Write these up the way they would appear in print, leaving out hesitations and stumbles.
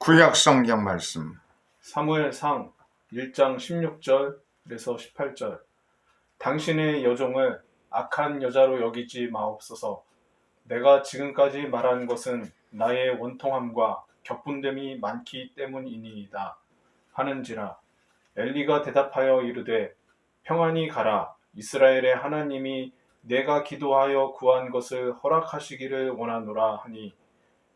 구약 성경 말씀 사무엘상 1장 16절에서 18절. 당신의 여종을 악한 여자로 여기지 마옵소서. 내가 지금까지 말한 것은 나의 원통함과 격분됨이 많기 때문이니이다 하는지라. 엘리가 대답하여 이르되 평안히 가라. 이스라엘의 하나님이 내가 기도하여 구한 것을 허락하시기를 원하노라 하니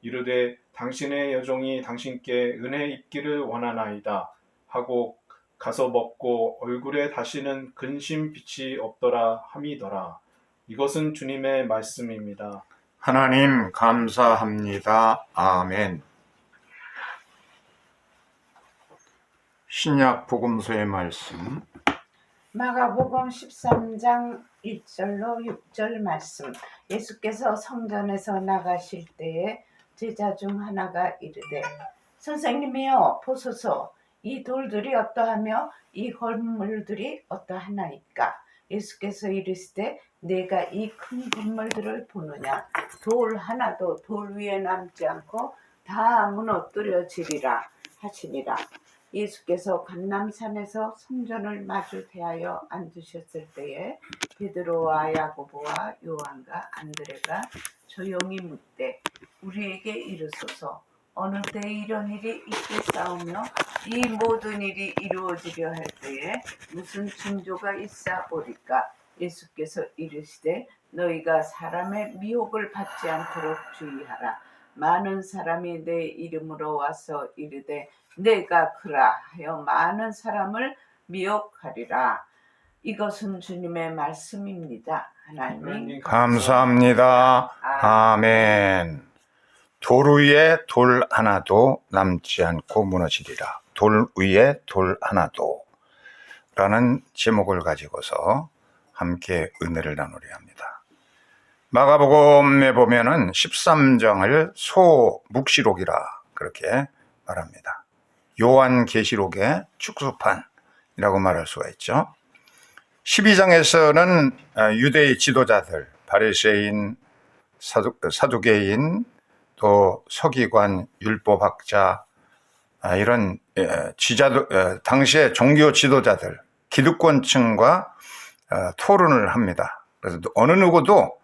이르되 당신의 여종이 당신께 은혜 입기를 원하나이다 하고 가서 먹고 얼굴에 다시는 근심 빛이 없더라 함이더라. 이것은 주님의 말씀입니다. 하나님 감사합니다. 아멘. 신약 복음서의 말씀 마가복음 13장 1절로 6절 말씀. 예수께서 성전에서 나가실 때에 제자 중 하나가 이르되 선생님이여 보소서, 이 돌들이 어떠하며 이 건물들이 어떠하나이까? 예수께서 이르시되 내가 이 큰 건물들을 보느냐? 돌 하나도 돌 위에 남지 않고 다 무너뜨려지리라 하시니라. 예수께서 감람산에서 성전을 마주 대하여 앉으셨을 때에 베드로와 야고보와 요한과 안드레가 조용히 묻되 우리에게 이르소서, 어느 때에 이런 일이 있겠사오며 이 모든 일이 이루어지려 할 때에 무슨 징조가 있사오리까? 예수께서 이르시되 너희가 사람의 미혹을 받지 않도록 주의하라. 많은 사람이 내 이름으로 와서 이르되 내가 그라 하여 많은 사람을 미혹하리라. 이것은 주님의 말씀입니다. 하나님 감사합니다. 아멘. 돌 위에 돌 하나도 남지 않고 무너지리라. 돌 위에 돌 하나도 라는 제목을 가지고서 함께 은혜를 나누려 합니다. 마가복음에 보면은 13장을 소묵시록이라 그렇게 말합니다. 요한계시록의 축소판이라고 말할 수가 있죠. 12장에서는 유대의 지도자들, 바리새인, 사두개인, 또 서기관, 율법학자, 이런 당시의 종교 지도자들, 기득권층과 토론을 합니다. 그래서 어느 누구도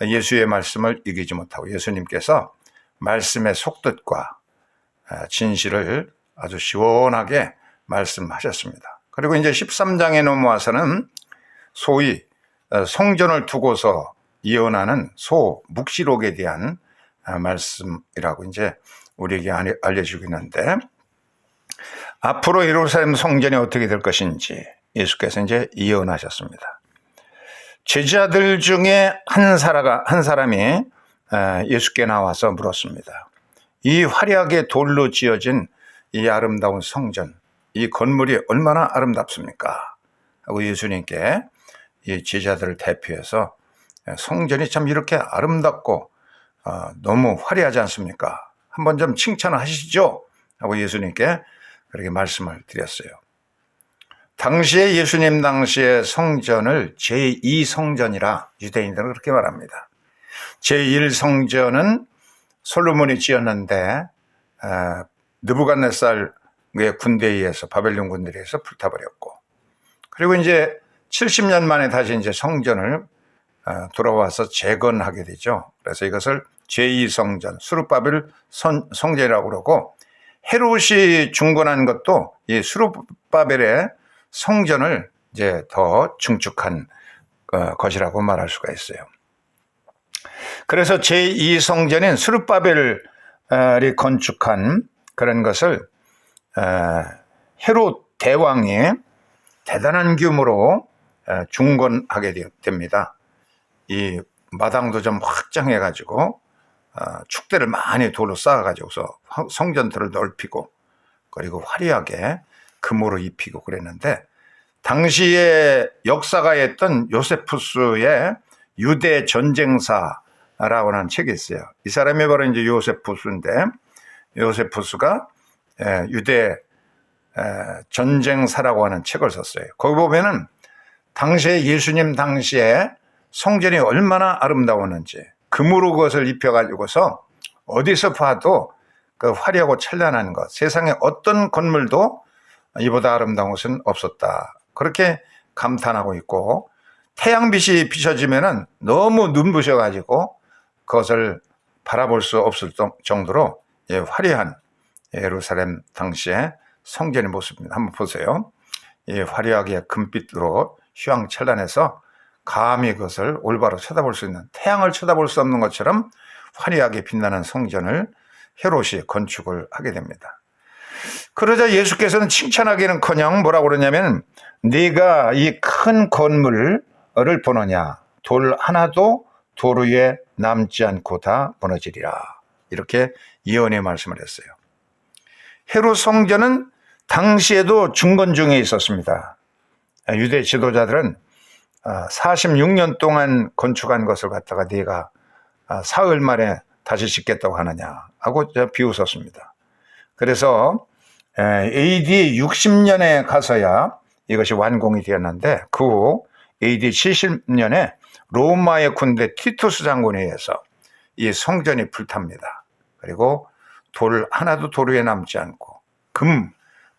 예수의 말씀을 이기지 못하고 예수님께서 말씀의 속뜻과 진실을 아주 시원하게 말씀하셨습니다. 그리고 이제 13장에 넘어와서는 소위 성전을 두고서 예언하는 소묵시록에 대한 말씀이라고 이제 우리에게 알려주고 있는데, 앞으로 예루살렘 성전이 어떻게 될 것인지 예수께서 이제 예언하셨습니다. 제자들 중에 한 사람이 예수께 나와서 물었습니다. 이 화려하게 돌로 지어진 이 아름다운 성전, 이 건물이 얼마나 아름답습니까? 하고 예수님께 이 제자들을 대표해서 성전이 참 이렇게 아름답고 너무 화려하지 않습니까? 한번 좀 칭찬하시죠? 하고 예수님께 그렇게 말씀을 드렸어요. 당시에 예수님 당시의 성전을 제2성전이라 유대인들은 그렇게 말합니다. 제1성전은 솔로몬이 지었는데 느부갓네살의 군대에 의해서, 바벨론 군대에 의해서 불타버렸고, 그리고 이제 70년 만에 다시 이제 성전을 돌아와서 재건하게 되죠. 그래서 이것을 제2성전, 수룹바벨 성전이라고 그러고, 헤롯이 중건한 것도 이 수룹바벨의 성전을 이제 더 증축한 것이라고 말할 수가 있어요. 그래서 제2성전인 수룹바벨이 건축한 그런 것을 헤롯 대왕이 대단한 규모로 중건하게 됩니다. 이 마당도 좀 확장해가지고 축대를 많이 돌로 쌓아가지고서 성전들을 넓히고, 그리고 화려하게 금으로 입히고 그랬는데, 당시에 역사가였던 요세푸스의 유대 전쟁사라고 하는 책이 있어요. 이 사람이 바로 이제 요세푸스인데, 요세푸스가 유대 전쟁사라고 하는 책을 썼어요. 거기 보면은 당시에 예수님 당시에 성전이 얼마나 아름다웠는지, 금으로 그것을 입혀가지고서 어디서 봐도 그 화려하고 찬란한 것, 세상에 어떤 건물도 이보다 아름다운 것은 없었다. 그렇게 감탄하고 있고, 태양빛이 비춰지면은 너무 눈부셔가지고 그것을 바라볼 수 없을 정도로 화려한 예루살렘 당시의 성전의 모습입니다. 한번 보세요. 화려하게 금빛으로 휘황찬란해서 감히 그것을 올바로 쳐다볼 수 있는, 태양을 쳐다볼 수 없는 것처럼 화려하게 빛나는 성전을 헤롯이 건축을 하게 됩니다. 그러자 예수께서는 칭찬하기는커녕 뭐라고 그러냐면, 네가 이 큰 건물을 보느냐, 돌 하나도 돌 위에 남지 않고 다 무너지리라. 이렇게 예언의 말씀을 했어요. 헤롯 성전은 당시에도 중건 중에 있었습니다. 유대 지도자들은 46년 동안 건축한 것을 갖다가 네가 사흘 만에 다시 짓겠다고 하느냐 하고 비웃었습니다. 그래서 AD 60년에 가서야 이것이 완공이 되었는데, 그 후 AD 70년에 로마의 군대 티투스 장군에 의해서 이 성전이 불탑니다. 그리고 돌 하나도 돌 위에 남지 않고,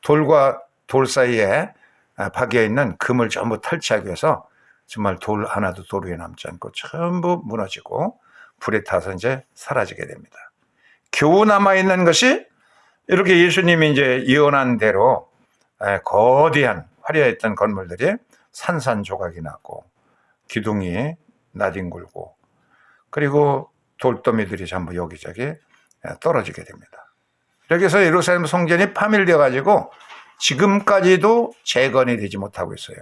돌과 돌 사이에 박여 있는 금을 전부 탈취하기 위해서 정말 돌 하나도 돌 위에 남지 않고 전부 무너지고 불에 타서 이제 사라지게 됩니다. 겨우 남아있는 것이 이렇게 예수님이 이제 예언한 대로 거대한 화려했던 건물들이 산산조각이 나고 기둥이 나뒹굴고, 그리고 돌더미들이 전부 여기저기 떨어지게 됩니다. 이렇게 해서 예루살렘 성전이 파멸되어 가지고 지금까지도 재건이 되지 못하고 있어요.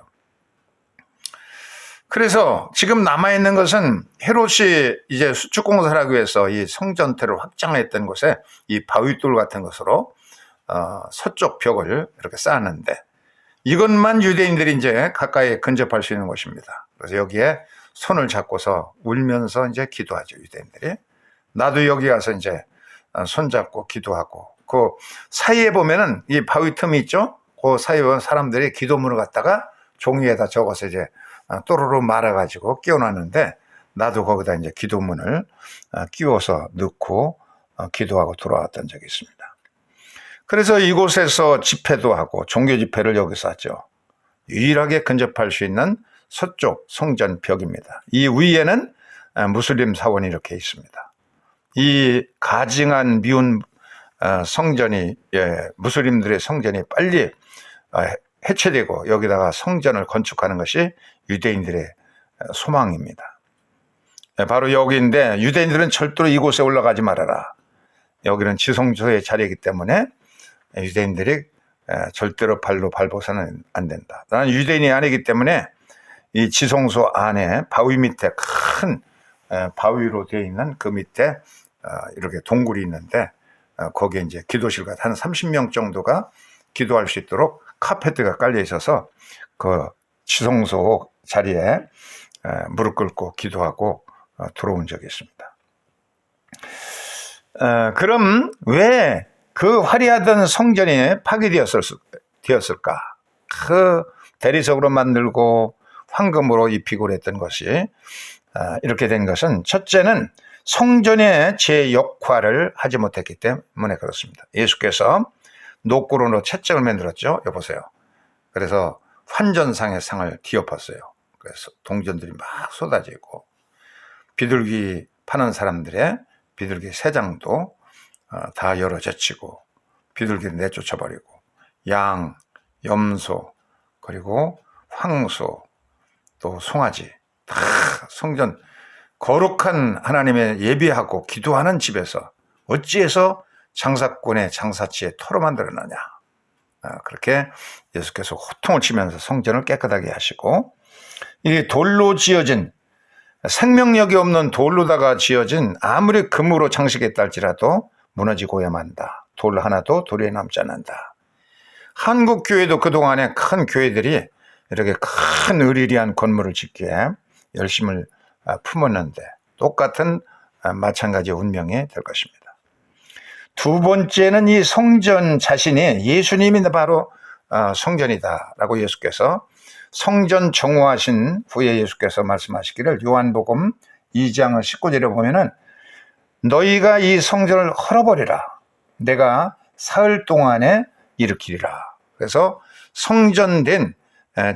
그래서 지금 남아있는 것은 헤롯이 이제 수축 공사를 하기 위해서 이 성전태를 확장했던 곳에 이 바위돌 같은 것으로 서쪽 벽을 이렇게 쌓았는데, 이것만 유대인들이 이제 가까이 근접할 수 있는 곳입니다. 그래서 여기에 손을 잡고서 울면서 이제 기도하죠, 유대인들이. 나도 여기 가서 이제 손잡고 기도하고, 그 사이에 보면은 이 바위 틈이 있죠? 그 사이에 보면 사람들이 기도문을 갖다가 종이에다 적어서 이제 또르르 말아가지고 끼워놨는데, 나도 거기다 이제 기도문을 끼워서 넣고 기도하고 돌아왔던 적이 있습니다. 그래서 이곳에서 집회도 하고 종교 집회를 여기서 하죠. 유일하게 근접할 수 있는 서쪽 성전 벽입니다. 이 위에는 무슬림 사원이 이렇게 있습니다. 이 가증한 미운 성전이, 무슬림들의 성전이 빨리 해체되고 여기다가 성전을 건축하는 것이 유대인들의 소망입니다. 바로 여기인데, 유대인들은 절대로 이곳에 올라가지 말아라. 여기는 지성소의 자리이기 때문에 유대인들이 절대로 발로 밟아서는 안 된다. 나는 유대인이 아니기 때문에 이 지성소 안에 바위 밑에 큰 바위로 되어 있는 그 밑에 이렇게 동굴이 있는데, 거기에 이제 기도실 같은 한 30명 정도가 기도할 수 있도록 카페트가 깔려 있어서 그 지성소 자리에 무릎 꿇고 기도하고 들어온 적이 있습니다. 그럼 왜 그 화려하던 성전이 파괴되었을까? 그 대리석으로 만들고 황금으로 입히고 그랬던 것이 이렇게 된 것은, 첫째는 성전의 제 역할을 하지 못했기 때문에 그렇습니다. 예수께서 노꾸론으로 채찍을 만들었죠. 여보세요. 그래서 환전상의 상을 뒤엎었어요. 그래서 동전들이 막 쏟아지고, 비둘기 파는 사람들의 비둘기 새장도 다 열어젖히고 비둘기를 내쫓아버리고, 양, 염소, 그리고 황소, 또 송아지, 다 성전 거룩한 하나님의 예배하고 기도하는 집에서 어찌해서 장사꾼의 장사치에 터로 만들어내냐. 그렇게 예수께서 호통을 치면서 성전을 깨끗하게 하시고, 이 돌로 지어진, 생명력이 없는 돌로다가 지어진 아무리 금으로 장식했다 할지라도 무너지고야 만다. 돌 하나도 돌 위에 남지 않는다. 한국 교회도 그동안에 큰 교회들이 이렇게 큰 의리리한 건물을 짓기에 열심을 품었는데, 똑같은 마찬가지 운명이 될 것입니다. 두 번째는 이 성전 자신이 예수님이 바로 성전이다라고 예수께서 성전 정화하신 후에 예수께서 말씀하시기를, 요한복음 2장 19절에 보면은 너희가 이 성전을 헐어버리라. 내가 사흘 동안에 일으키리라. 그래서 성전된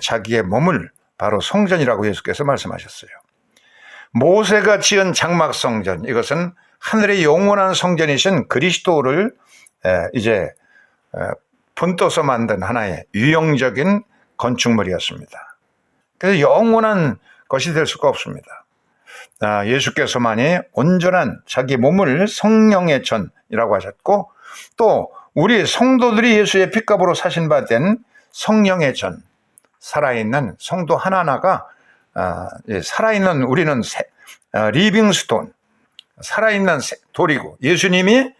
자기의 몸을 바로 성전이라고 예수께서 말씀하셨어요. 모세가 지은 장막 성전, 이것은 하늘의 영원한 성전이신 그리스도를 이제 본떠서 만든 하나의 유형적인 건축물이었습니다. 그래서 영원한 것이 될 수가 없습니다. 예수께서만이 온전한 자기 몸을 성령의 전이라고 하셨고, 또 우리 성도들이 예수의 핏값으로 사신 바 된 성령의 전, 살아있는 성도 하나하나가 살아있는 우리는 리빙스톤, 살아있는 돌이고, 예수님이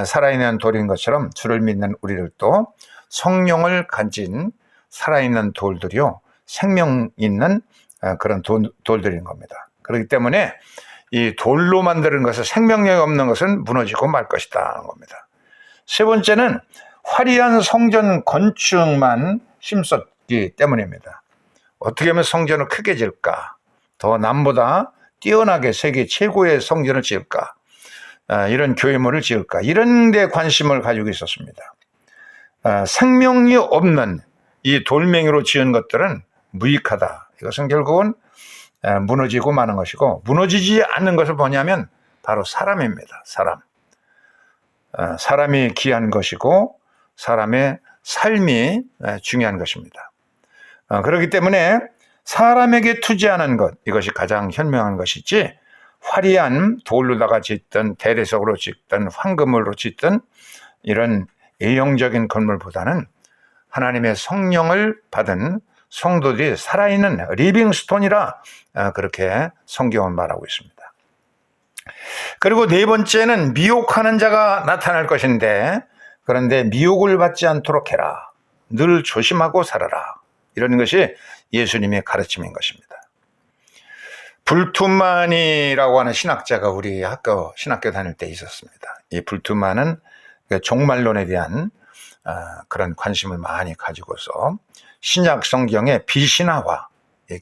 살아있는 돌인 것처럼 주를 믿는 우리들도 성령을 가진 살아있는 돌들이요, 생명 있는 그런 돌들인 겁니다. 그렇기 때문에 이 돌로 만드는 것은, 생명력이 없는 것은 무너지고 말 것이다 하는 겁니다. 세 번째는 화려한 성전 건축만 힘썼기 때문입니다. 어떻게 하면 성전을 크게 지을까? 더 남보다 뛰어나게 세계 최고의 성전을 지을까? 이런 교회물을 지을까? 이런 데 관심을 가지고 있었습니다. 생명이 없는 이 돌멩이로 지은 것들은 무익하다. 이것은 결국은 무너지고 마는 것이고, 무너지지 않는 것을 뭐냐면 바로 사람입니다. 사람이 귀한 것이고 사람의 삶이 중요한 것입니다. 그렇기 때문에 사람에게 투지하는 것, 이것이 가장 현명한 것이지, 화려한 돌로다가 짓든 대리석으로 짓든 황금으로 짓든 이런 외형적인 건물보다는 하나님의 성령을 받은 성도들이 살아있는 리빙스톤이라 그렇게 성경은 말하고 있습니다. 그리고 네 번째는 미혹하는 자가 나타날 것인데, 그런데 미혹을 받지 않도록 해라. 늘 조심하고 살아라. 이런 것이 예수님의 가르침인 것입니다. 불투만이라고 하는 신학자가 우리 신학교 다닐 때 있었습니다. 이 불투만은 종말론에 대한 그런 관심을 많이 가지고서 신약 성경의 비신화와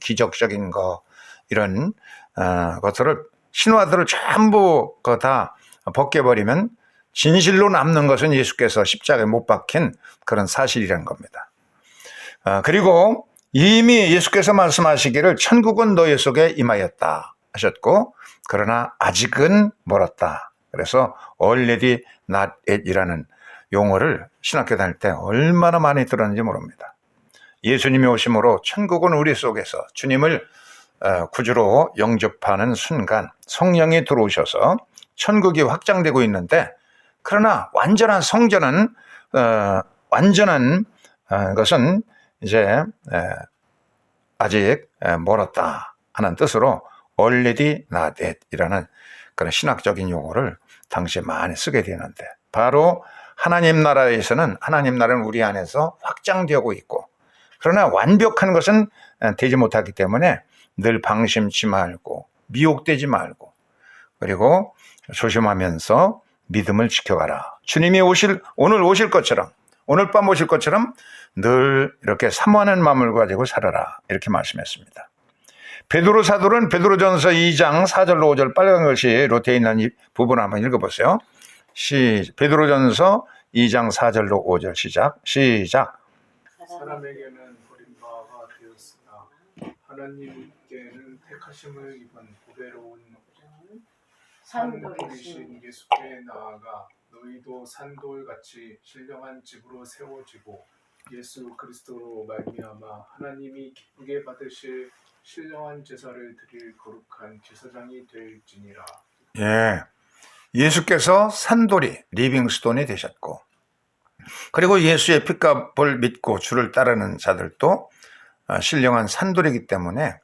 기적적인 거, 이런 것들을, 신화들을 전부 다 벗겨버리면 진실로 남는 것은 예수께서 십자가에 못 박힌 그런 사실이라는 겁니다. 그리고 이미 예수께서 말씀하시기를 천국은 너희 속에 임하였다 하셨고, 그러나 아직은 멀었다. 그래서 already not yet이라는 용어를 신학교 다닐 때 얼마나 많이 들었는지 모릅니다. 예수님이 오심으로 천국은 우리 속에서 주님을 구주로 영접하는 순간 성령이 들어오셔서 천국이 확장되고 있는데, 그러나 완전한 성전은 완전한 것은 이제 아직 멀었다 하는 뜻으로 already not yet이라는 그런 신학적인 용어를 당시에 많이 쓰게 되는데, 바로 하나님 나라에서는, 하나님 나라는 우리 안에서 확장되고 있고, 그러나 완벽한 것은 되지 못하기 때문에 늘 방심치 말고 미혹되지 말고, 그리고 조심하면서 믿음을 지켜가라. 주님이 오늘 오실 것처럼, 오늘 밤 오실 것처럼 늘 이렇게 사모하는 마음을 가지고 살아라, 이렇게 말씀했습니다. 베드로 사도는 베드로전서 2장 4절로 5절 빨간 글씨로 되어 있는 이 부분 한번 읽어보세요. 베드로전서 2장 4절로 5절 시작. 사람에게는 버림바가 되었으나 하나님께는 택하심을 입은 보배로운 산돌이신 예수께 나아가 너희도 산돌같이 신령한 집으로 세워지고 예수 그리스도로 말미암아 하나님이 기쁘게 받으실 신령한 제사를 드릴 거룩한 제사장이 될지니라. 예수께서 산돌이 리빙스톤이 되셨고, 그리고 예수의 핏값을 믿고 주를 따르는 자들도 신령한 산돌이기 때문에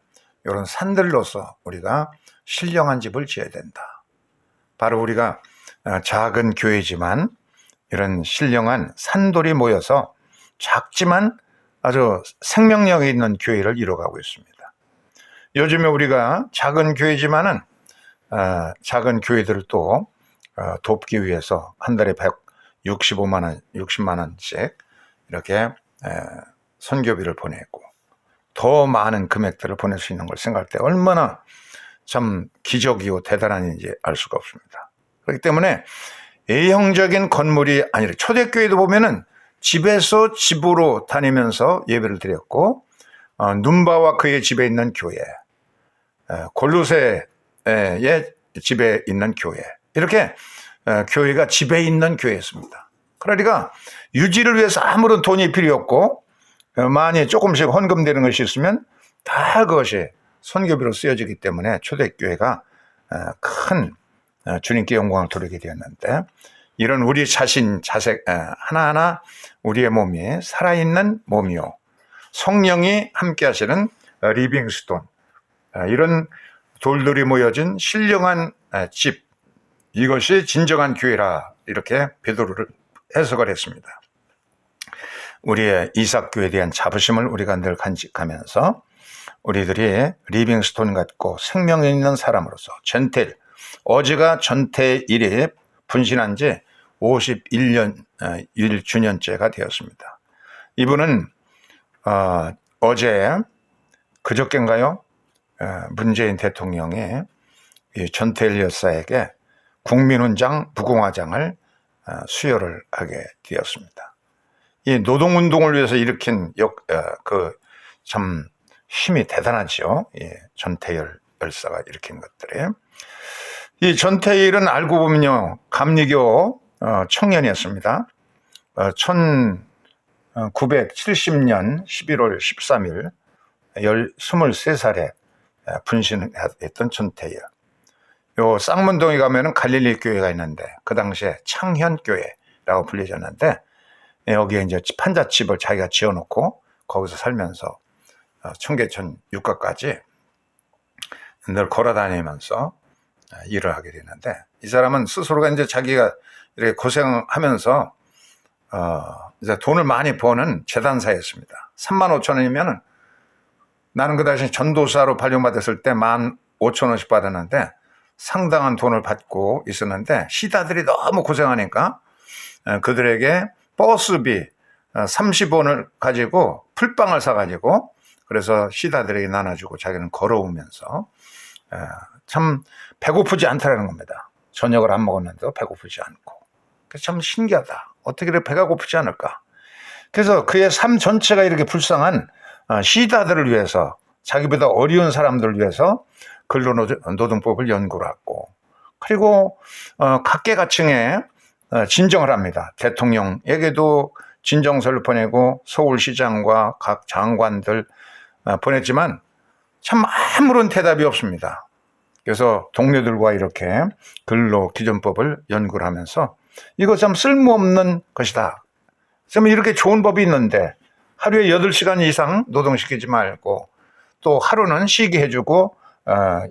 이런 산들로서 우리가 신령한 집을 지어야 된다. 바로 우리가 작은 교회지만 이런 신령한 산돌이 모여서 작지만 아주 생명력이 있는 교회를 이뤄가고 있습니다. 요즘에 우리가 작은 교회지만은 작은 교회들을 또 돕기 위해서 한 달에 165만 원, 60만 원씩 이렇게 선교비를 보내고, 더 많은 금액들을 보낼 수 있는 걸 생각할 때 얼마나 참 기적이고 대단한지 알 수가 없습니다. 그렇기 때문에 A형적인 건물이 아니라 초대교회도 보면은 집에서 집으로 다니면서 예배를 드렸고, 눈바와 그의 집에 있는 교회, 골로새의 집에 있는 교회, 이렇게 교회가 집에 있는 교회였습니다. 그러니까 유지를 위해서 아무런 돈이 필요 없고, 많이 조금씩 헌금되는 것이 있으면 다 그것이 선교비로 쓰여지기 때문에 초대교회가 큰 주님께 영광을 돌리게 되었는데, 이런 우리 자신 자색 하나하나 우리의 몸이 살아있는 몸이요, 성령이 함께 하시는 리빙스톤, 이런 돌들이 모여진 신령한 집, 이것이 진정한 교회라, 이렇게 베드로를 해석을 했습니다. 우리의 이삭교회에 대한 자부심을 우리가 늘 간직하면서 우리들이 리빙스톤 같고 생명 있는 사람으로서 전태일, 어제가 전태일이 분신한 지 51년 1주년째가 되었습니다. 이분은 어제 그저께인가요? 문재인 대통령이 전태일 여사에게 국민훈장 무궁화장을 수여를 하게 되었습니다. 이 노동운동을 위해서 일으킨 참 힘이 대단하죠. 전태일 열사가 일으킨 것들이. 이 전태일은 알고 보면요, 감리교 청년이었습니다. 1970년 11월 13일 23살에 분신했던 전태일. 요 쌍문동에 가면은 갈릴리 교회가 있는데, 그 당시에 창현교회라고 불리졌는데, 여기에 이제 판잣집을 자기가 지어놓고 거기서 살면서 청계천 육가까지 늘 걸어다니면서 일을 하게 되는데, 이 사람은 스스로가 이제 자기가 이렇게 고생하면서 이제 돈을 많이 버는 재단사였습니다. 35,000원이면은, 나는 그 당시 전도사로 발령받았을 때 15,000원씩 받았는데 상당한 돈을 받고 있었는데, 시다들이 너무 고생하니까 그들에게 버스비 30원을 가지고 풀빵을 사가지고, 그래서 시다들에게 나눠주고 자기는 걸어오면서 참 배고프지 않다라는 겁니다. 저녁을 안 먹었는데도 배고프지 않고. 그래서 참 신기하다. 어떻게 배가 고프지 않을까. 그래서 그의 삶 전체가 이렇게 불쌍한 시다들을 위해서, 자기보다 어려운 사람들을 위해서 근로노동법을 연구를 하고, 그리고 각계각층에 진정을 합니다. 대통령에게도 진정서를 보내고 서울시장과 각 장관들 보냈지만 참 아무런 대답이 없습니다. 그래서 동료들과 이렇게 근로기준법을 연구를 하면서 이거 참 쓸모없는 것이다. 참 이렇게 좋은 법이 있는데 하루에 8시간 이상 노동시키지 말고 또 하루는 쉬게 해주고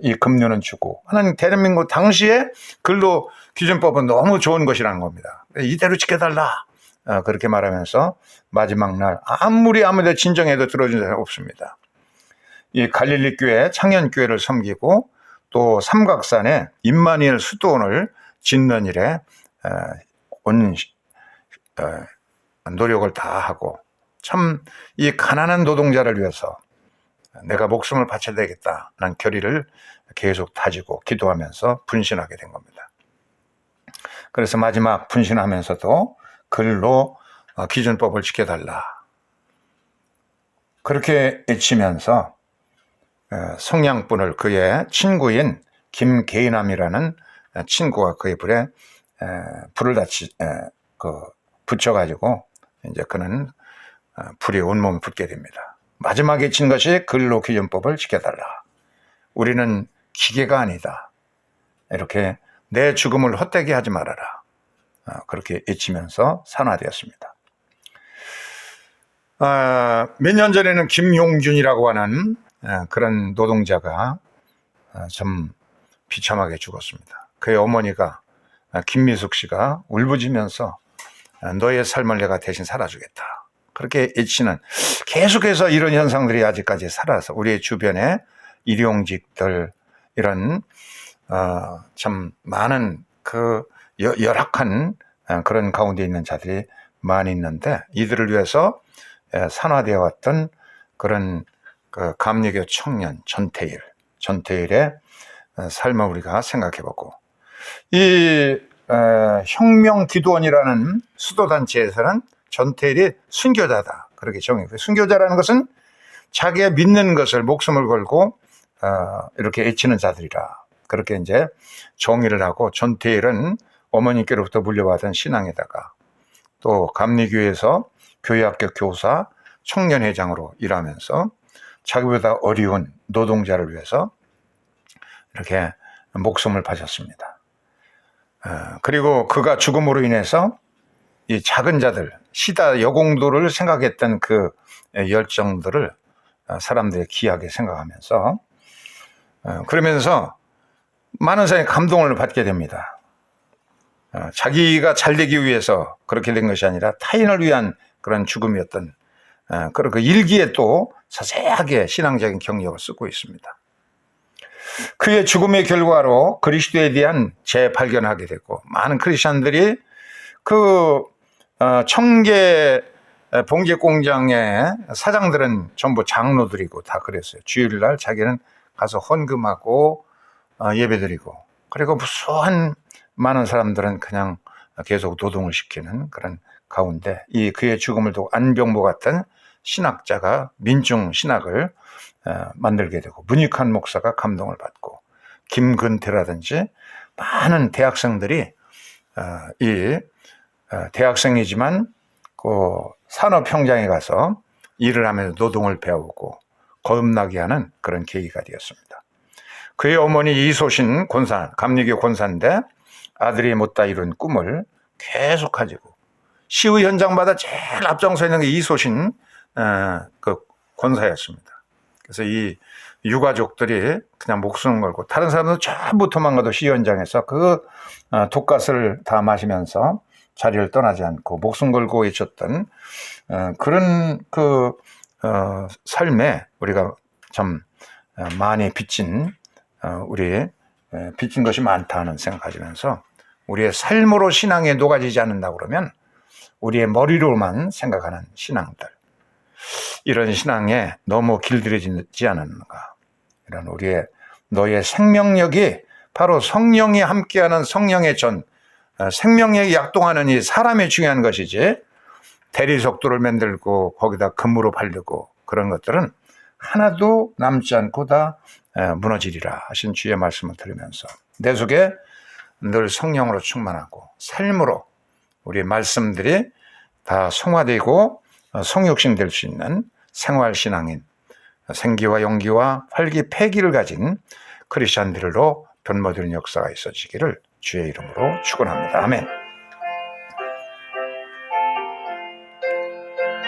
이 급료는 주고 하는 대한민국 당시에 근로기준법은 너무 좋은 것이라는 겁니다. 이대로 지켜달라. 그렇게 말하면서 마지막 날 아무리 진정해도 들어준 사람이 없습니다. 이 갈릴리 교회, 창현교회를 섬기고 또 삼각산에 임마누엘 수도원을 짓는 일에 온 노력을 다하고, 참 이 가난한 노동자를 위해서 내가 목숨을 바쳐야 되겠다는 결의를 계속 다지고 기도하면서 분신하게 된 겁니다. 그래서 마지막 분신하면서도 근로 기준법을 지켜달라, 그렇게 외치면서 성냥분을 그의 친구인 김계인함이라는 친구가 그의 불에 불을 붙여가지고 이제 그는 불이 온몸에 붙게 됩니다. 마지막에 외친 것이 근로기준법을 지켜달라. 우리는 기계가 아니다. 이렇게 내 죽음을 헛되게 하지 말아라. 그렇게 외치면서 산화되었습니다. 몇 년 전에는 김용준이라고 하는 그런 노동자가 좀 비참하게 죽었습니다. 그의 어머니가 김미숙 씨가 울부짖으면서 너의 삶을 내가 대신 살아주겠다. 그렇게 외치는, 계속해서 이런 현상들이 아직까지 살아서 우리의 주변에 일용직들, 이런 참 많은 그 열악한 그런 가운데 있는 자들이 많이 있는데, 이들을 위해서 산화되어 왔던 그런 그 감리교 청년 전태일의 삶을 우리가 생각해보고, 이 혁명 기도원이라는 수도단체에서는 전태일이 순교자다 그렇게 정의해요. 순교자라는 것은 자기가 믿는 것을 목숨을 걸고 이렇게 애치는 자들이라 그렇게 이제 정의를 하고, 전태일은 어머니께로부터 물려받은 신앙에다가 또 감리교에서 교회학교 교사, 청년회장으로 일하면서 자기보다 어려운 노동자를 위해서 이렇게 목숨을 바쳤습니다. 그리고 그가 죽음으로 인해서 이 작은 자들, 시다 여공도를 생각했던 그 열정들을 사람들이 귀하게 생각하면서 그러면서 많은 사람이 감동을 받게 됩니다. 자기가 잘 되기 위해서 그렇게 된 것이 아니라 타인을 위한 그런 죽음이었던 그런 그 일기에 또 자세하게 신앙적인 경력을 쓰고 있습니다. 그의 죽음의 결과로 그리스도에 대한 재발견하게 되고, 많은 크리스천들이 그 청계 봉제 공장의 사장들은 전부 장로들이고 다 그랬어요. 주일날 자기는 가서 헌금하고 예배드리고, 그리고 무수한 많은 사람들은 그냥 계속 노동을 시키는 그런 가운데 이 그의 죽음을 두고 안병보 같은 신학자가 민중 신학을 만들게 되고, 문익환 목사가 감동을 받고, 김근태라든지 많은 대학생들이 이 대학생이지만 그 산업 현장에 가서 일을 하면서 노동을 배우고 거듭나게 하는 그런 계기가 되었습니다. 그의 어머니 이소신 권사, 감리교 권사인데 아들이 못다 이룬 꿈을 계속 가지고, 시의 현장마다 제일 앞장서 있는 게 이소신 그 권사였습니다. 그래서 이 유가족들이 그냥 목숨을 걸고, 다른 사람도 전부 도망가도 시 현장에서 그 독갓을 다 마시면서 자리를 떠나지 않고 목숨 걸고 외쳤던 그런 그 삶에 우리가 참 많이 빚진 빚진 것이 많다는 생각 가지면서, 우리의 삶으로 신앙에 녹아지지 않는다 그러면 우리의 머리로만 생각하는 신앙들, 이런 신앙에 너무 길들여지지 않았는가, 이런 우리의 너의 생명력이 바로 성령이 함께하는 성령의 전, 생명력이 약동하는 이 사람이 중요한 것이지, 대리석도를 만들고 거기다 금으로 바르고 그런 것들은 하나도 남지 않고 다 무너지리라 하신 주의 말씀을 들으면서, 내 속에 늘 성령으로 충만하고 삶으로 우리의 말씀들이 다 성화되고 성육신 될 수 있는 생활신앙인, 생기와 용기와 활기 패기를 가진 크리스찬들로 변모되는 역사가 있어지기를 주의 이름으로 축원합니다. 아멘.